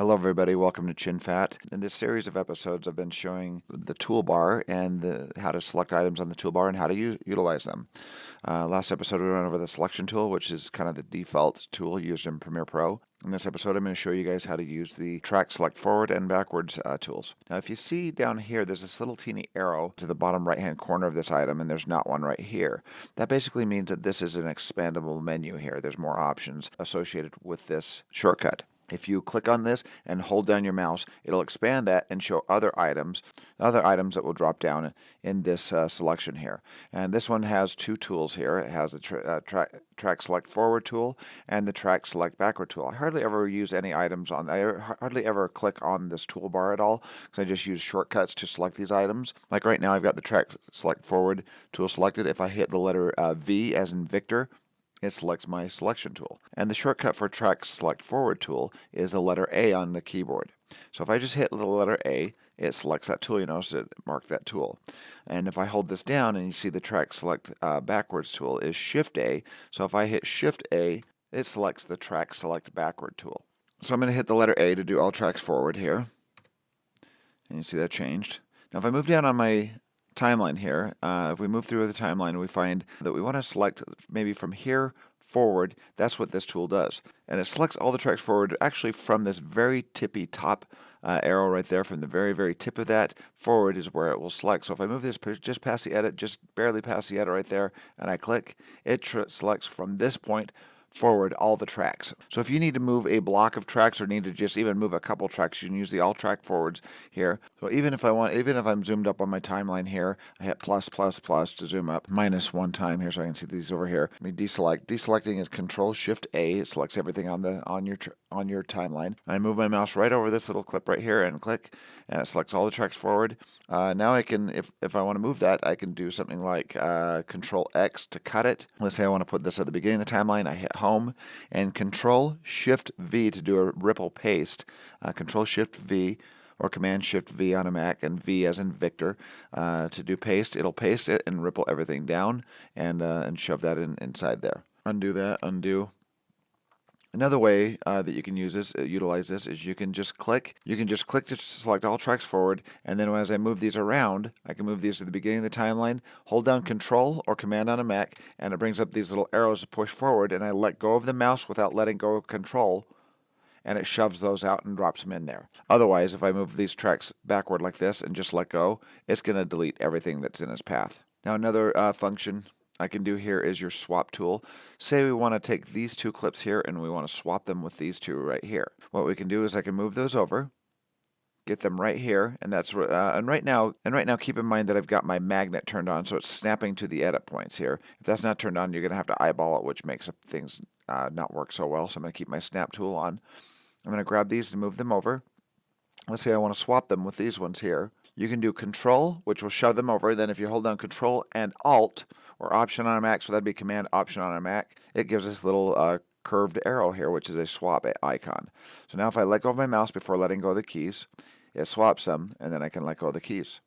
Hello everybody, welcome to Chin Fat. In this series of episodes I've been showing the toolbar and how to select items on the toolbar and how to utilize them. Last episode we went over the selection tool, which is kind of the default tool used in Premiere Pro. In this episode I'm going to show you guys how to use the track select forward and backwards tools. Now if you see down here there's this little teeny arrow to the bottom right hand corner of this item, and there's not one right here. That basically means that this is an expandable menu here. There's more options associated with this shortcut. If you click on this and hold down your mouse, it'll expand that and show other items that will drop down in this selection here. And this one has two tools here. It has the track select forward tool and the track select backward tool. I hardly ever use any items on. I hardly ever click on this toolbar at all because I just use shortcuts to select these items. Like right now, I've got the track select forward tool selected. If I hit the letter V as in Victor, it selects my selection tool. And the shortcut for track select forward tool is the letter A on the keyboard. So if I just hit the letter A, it selects that tool. You notice it marked that tool. And if I hold this down and you see the track select backwards tool is Shift A. So if I hit Shift A, it selects the track select backward tool. So I'm going to hit the letter A to do all tracks forward here. And you see that changed. Now if I move down on my timeline here, if we move through the timeline, we find that we want to select maybe from here forward. That's what this tool does, and it selects all the tracks forward actually from this very tippy top arrow right there. From the very tip of that forward is where it will select. So if I move this just past the edit, just barely past the edit right there, and I click, it selects from this point forward all the tracks. So if you need to move a block of tracks or need to just even move a couple tracks, you can use the all track forwards here. So even if I'm zoomed up on my timeline here, I hit plus to zoom up, -1 time here so I can see these over here. Let me deselect. Deselecting is Control Shift A. It selects everything on your timeline. I move my mouse right over this little clip right here and click, and it selects all the tracks forward. Now I can, if I want to move that, I can do something like Control X to cut it. Let's say I want to put this at the beginning of the timeline. I hit Home and Control Shift V to do a ripple paste. Control Shift V or Command Shift V on a Mac, and V as in Victor to do paste. It'll paste it and ripple everything down and shove that inside there. Undo that. Undo. Another way that you can utilize this is you can just click to select all tracks forward, and then as I move these around, I can move these to the beginning of the timeline, hold down Control or Command on a Mac, and it brings up these little arrows to push forward, and I let go of the mouse without letting go of Control, and it shoves those out and drops them in there. Otherwise, if I move these tracks backward like this and just let go, it's going to delete everything that's in its path. Now another function I can do here is your swap tool. Say we want to take these two clips here and we want to swap them with these two right here. What we can do is I can move those over, get them right here, and that's and right now keep in mind that I've got my magnet turned on, so it's snapping to the edit points here. If that's not turned on, you're going to have to eyeball it, which makes things not work so well. So I'm going to keep my snap tool on. I'm going to grab these and move them over. Let's say I want to swap them with these ones here. You can do Control, which will shove them over. Then if you hold down Control and Alt, or Option on a Mac, so that'd be Command Option on a Mac, it gives this little curved arrow here, which is a swap icon. So now if I let go of my mouse before letting go of the keys, it swaps them, and then I can let go of the keys.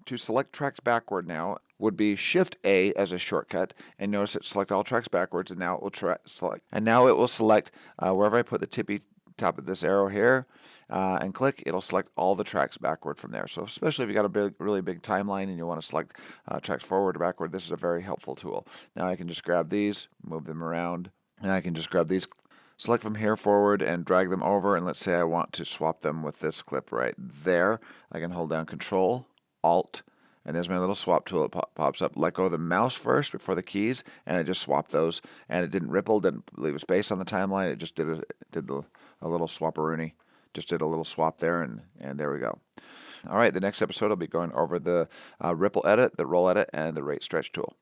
To select tracks backward now would be Shift A as a shortcut, and notice it select all tracks backwards, and now it will select wherever I put the tippy top of this arrow here and click, it'll select all the tracks backward from there. So especially if you got a really big timeline and you want to select tracks forward or backward, this is a very helpful tool. Now I can just grab these, move them around, and I can just grab these, select from here forward and drag them over, and let's say I want to swap them with this clip right there. I can hold down Control, Alt, and there's my little swap tool that pops up. Let go of the mouse first before the keys, and I just swapped those, and it didn't ripple, didn't leave a space on the timeline. It just did a little swapperoonie. Just did a little swap there, and there we go. All right, the next episode I'll be going over the ripple edit, the roll edit, and the rate stretch tool.